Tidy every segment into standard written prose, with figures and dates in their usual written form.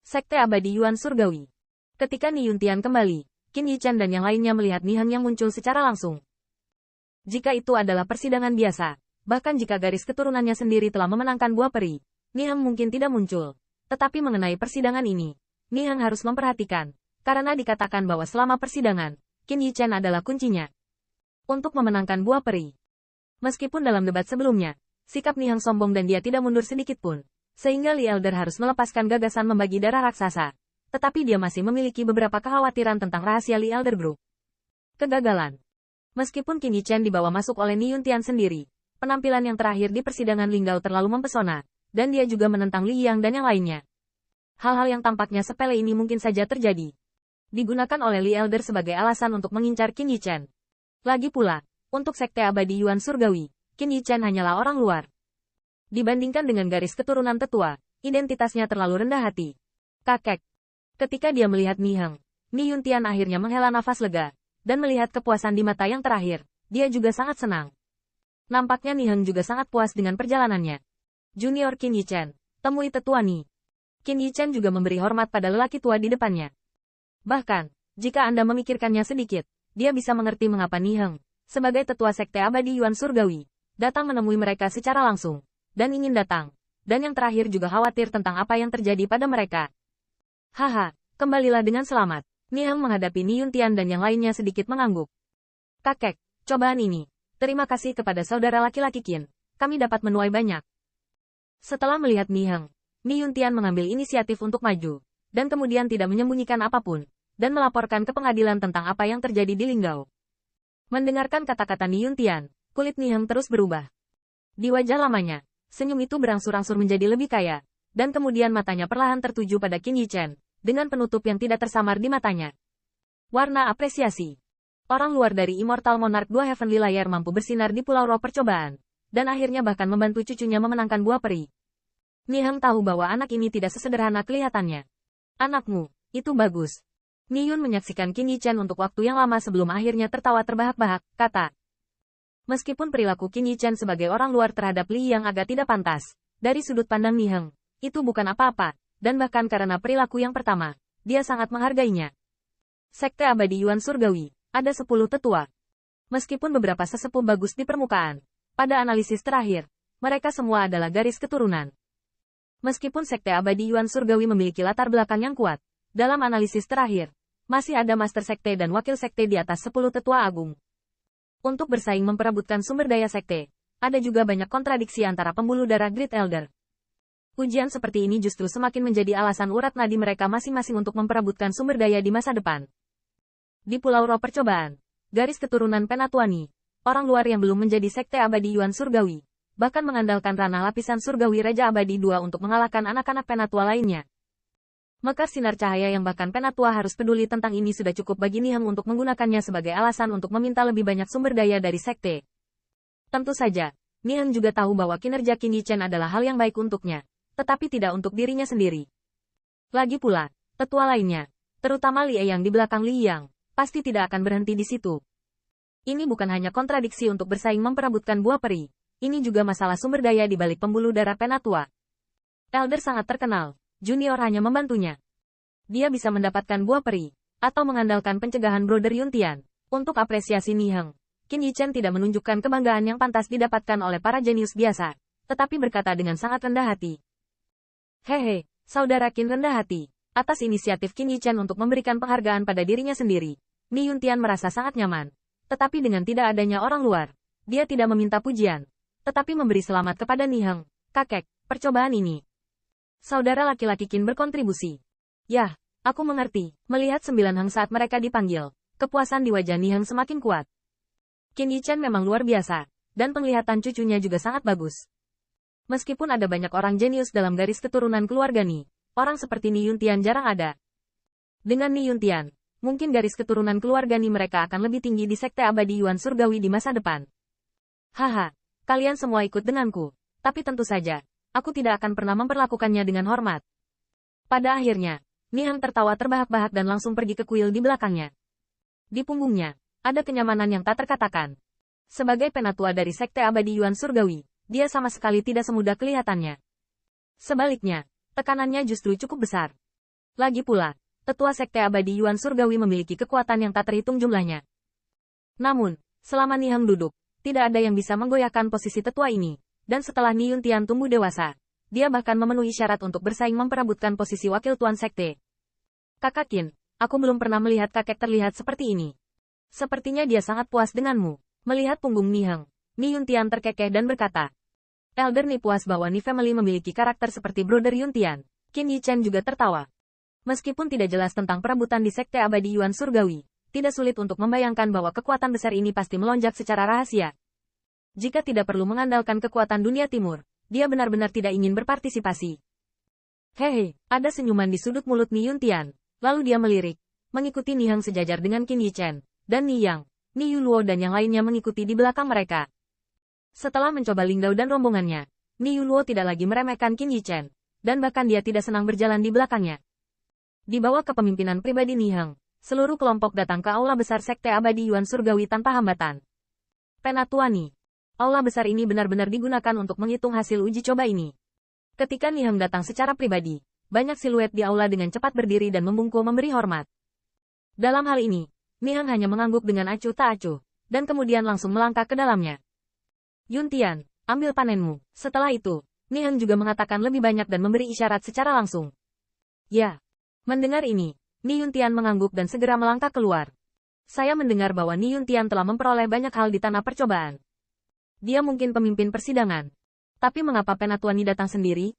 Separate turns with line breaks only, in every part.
Sekte Abadi Yuan Surgawi. Ketika Ni Yuntian kembali, Qin Yichan dan yang lainnya melihat Niheng yang muncul secara langsung. Jika itu adalah persidangan biasa, bahkan jika garis keturunannya sendiri telah memenangkan buah peri, Niheng mungkin tidak muncul. Tetapi mengenai persidangan ini, Niheng harus memperhatikan, karena dikatakan bahwa selama persidangan, Qin Yichan adalah kuncinya untuk memenangkan buah peri. Meskipun dalam debat sebelumnya, sikap Niheng sombong dan dia tidak mundur sedikit pun, sehingga Li Elder harus melepaskan gagasan membagi darah raksasa. Tetapi dia masih memiliki beberapa kekhawatiran tentang rahasia Li Elder Group. Kegagalan. Meskipun Qin Yichan dibawa masuk oleh Ni Yuntian sendiri, penampilan yang terakhir di persidangan Linggao terlalu mempesona, dan dia juga menentang Li Yang dan yang lainnya. Hal-hal yang tampaknya sepele ini mungkin saja terjadi. Digunakan oleh Li Elder sebagai alasan untuk mengincar Qin Yichan. Lagi pula, untuk Sekte Abadi Yuan Surgawi, Qin Yichan hanyalah orang luar. Dibandingkan dengan garis keturunan tetua, identitasnya terlalu rendah hati. Kakek. Ketika dia melihat Niheng, Ni Yuntian akhirnya menghela nafas lega, dan melihat kepuasan di mata yang terakhir, dia juga sangat senang. Nampaknya Niheng juga sangat puas dengan perjalanannya. Junior Qin Yichan, temui tetua Ni. Qin Yichan juga memberi hormat pada lelaki tua di depannya. Bahkan, jika Anda memikirkannya sedikit, dia bisa mengerti mengapa Niheng, sebagai tetua Sekte Abadi Yuan Surgawi, datang menemui mereka secara langsung. Dan ingin datang. Dan yang terakhir juga khawatir tentang apa yang terjadi pada mereka. Haha, kembalilah dengan selamat. Niheng menghadapi Ni Yuntian dan yang lainnya sedikit mengangguk. Kakek, cobaan ini. Terima kasih kepada saudara laki-laki Qin. Kami dapat menuai banyak. Setelah melihat Niheng, Ni Yuntian mengambil inisiatif untuk maju. Dan kemudian tidak menyembunyikan apapun. Dan melaporkan ke pengadilan tentang apa yang terjadi di Linggao. Mendengarkan kata-kata Ni Yuntian, kulit Niheng terus berubah. Di wajah lamanya, senyum itu berangsur-angsur menjadi lebih kaya, dan kemudian matanya perlahan tertuju pada Qin Yichan, dengan penutup yang tidak tersamar di matanya. Warna apresiasi. Orang luar dari Immortal Monarch 2 Heavenly Layer mampu bersinar di Pulau Roh percobaan, dan akhirnya bahkan membantu cucunya memenangkan buah peri. Niheng tahu bahwa anak ini tidak sesederhana kelihatannya. Anakmu, itu bagus. Ni Yun menyaksikan Qin Yichan untuk waktu yang lama sebelum akhirnya tertawa terbahak-bahak, kata. Meskipun perilaku Qin Yichan sebagai orang luar terhadap Li Yang agak tidak pantas, dari sudut pandang Niheng, itu bukan apa-apa, dan bahkan karena perilaku yang pertama, dia sangat menghargainya. Sekte Abadi Yuan Surgawi, ada 10 tetua. Meskipun beberapa sesepuh bagus di permukaan, pada analisis terakhir, mereka semua adalah garis keturunan. Meskipun Sekte Abadi Yuan Surgawi memiliki latar belakang yang kuat, dalam analisis terakhir, masih ada Master Sekte dan Wakil Sekte di atas 10 tetua agung. Untuk bersaing memperebutkan sumber daya sekte, ada juga banyak kontradiksi antara pembuluh darah Great Elder. Ujian seperti ini justru semakin menjadi alasan urat nadi mereka masing-masing untuk memperebutkan sumber daya di masa depan. Di Pulau Roh Percobaan, garis keturunan Penatuani, orang luar yang belum menjadi Sekte Abadi Yuan Surgawi, bahkan mengandalkan ranah lapisan Surgawi Raja Abadi II untuk mengalahkan anak-anak Penatua lainnya. Mekar sinar cahaya yang bahkan Penatua harus peduli tentang ini sudah cukup bagi Niheng untuk menggunakannya sebagai alasan untuk meminta lebih banyak sumber daya dari sekte. Tentu saja, Niheng juga tahu bahwa kinerja Qin Yichan adalah hal yang baik untuknya, tetapi tidak untuk dirinya sendiri. Lagi pula, tetua lainnya, terutama Li yang di belakang Li Yang, pasti tidak akan berhenti di situ. Ini bukan hanya kontradiksi untuk bersaing memperebutkan buah peri, ini juga masalah sumber daya di balik pembuluh darah Penatua. Elder sangat terkenal. Junior hanya membantunya. Dia bisa mendapatkan buah peri, atau mengandalkan pencegahan Brother Yuntian. Untuk apresiasi Niheng, Qin Yichan tidak menunjukkan kebanggaan yang pantas didapatkan oleh para jenius biasa, tetapi berkata dengan sangat rendah hati. Hehe, saudara Qin rendah hati, atas inisiatif Qin Yichan untuk memberikan penghargaan pada dirinya sendiri, Ni Yuntian merasa sangat nyaman. Tetapi dengan tidak adanya orang luar, dia tidak meminta pujian, tetapi memberi selamat kepada Niheng. Kakek, percobaan ini. Saudara laki-laki Qin berkontribusi. Yah, aku mengerti. Melihat 9 Heng saat mereka dipanggil, kepuasan di wajah Niheng semakin kuat. Qin Yichan memang luar biasa, dan penglihatan cucunya juga sangat bagus. Meskipun ada banyak orang jenius dalam garis keturunan keluarga Ni, orang seperti Ni Yuntian jarang ada. Dengan Ni Yuntian, mungkin garis keturunan keluarga Ni mereka akan lebih tinggi di Sekte Abadi Yuan Surgawi di masa depan. Haha, kalian semua ikut denganku, tapi tentu saja, aku tidak akan pernah memperlakukannya dengan hormat. Pada akhirnya, Niheng tertawa terbahak-bahak dan langsung pergi ke kuil di belakangnya. Di punggungnya, ada kenyamanan yang tak terkatakan. Sebagai penatua dari Sekte Abadi Yuan Surgawi, dia sama sekali tidak semudah kelihatannya. Sebaliknya, tekanannya justru cukup besar. Lagi pula, tetua Sekte Abadi Yuan Surgawi memiliki kekuatan yang tak terhitung jumlahnya. Namun, selama Nihang duduk, tidak ada yang bisa menggoyahkan posisi tetua ini, dan setelah Ni Yuntian tumbuh dewasa, dia bahkan memenuhi syarat untuk bersaing memperebutkan posisi wakil tuan sekte. Kakak Qin, aku belum pernah melihat kakek terlihat seperti ini. Sepertinya dia sangat puas denganmu. Melihat punggung Nihang, Ni Yuntian terkekeh dan berkata, Elder Ni puas bahwa Ni Family memiliki karakter seperti Brother Yuntian. Qin Yichen juga tertawa. Meskipun tidak jelas tentang perebutan di Sekte Abadi Yuan Surgawi, tidak sulit untuk membayangkan bahwa kekuatan besar ini pasti melonjak secara rahasia. Jika tidak perlu mengandalkan kekuatan dunia timur, dia benar-benar tidak ingin berpartisipasi. Hehe, ada senyuman di sudut mulut Ni Yuntian. Lalu dia melirik, mengikuti Nihang sejajar dengan Qin Yichen, dan Ni Yang, Ni Yuluo dan yang lainnya mengikuti di belakang mereka. Setelah mencoba Linggau dan rombongannya, Ni Yuluo tidak lagi meremehkan Qin Yichen, dan bahkan dia tidak senang berjalan di belakangnya. Di bawah kepemimpinan pribadi Nihang, seluruh kelompok datang ke aula besar Sekte Abadi Yuan Surgawi tanpa hambatan. Penatuani. Aula besar ini benar-benar digunakan untuk menghitung hasil uji coba ini. Ketika Nihang datang secara pribadi, banyak siluet di aula dengan cepat berdiri dan membungkuk memberi hormat. Dalam hal ini, Nihang hanya mengangguk dengan acuh tak acuh, dan kemudian langsung melangkah ke dalamnya. Yuntian, ambil panenmu. Setelah itu, Nihang juga mengatakan lebih banyak dan memberi isyarat secara langsung. Ya. Mendengar ini, Ni Yuntian mengangguk dan segera melangkah keluar. Saya mendengar bahwa Ni Yuntian telah memperoleh banyak hal di tanah percobaan. Dia mungkin pemimpin persidangan. Tapi mengapa Penatuani datang sendiri?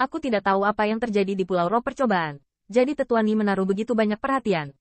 Aku tidak tahu apa yang terjadi di Pulau Roh Percobaan. Jadi Tetua Ni menaruh begitu banyak perhatian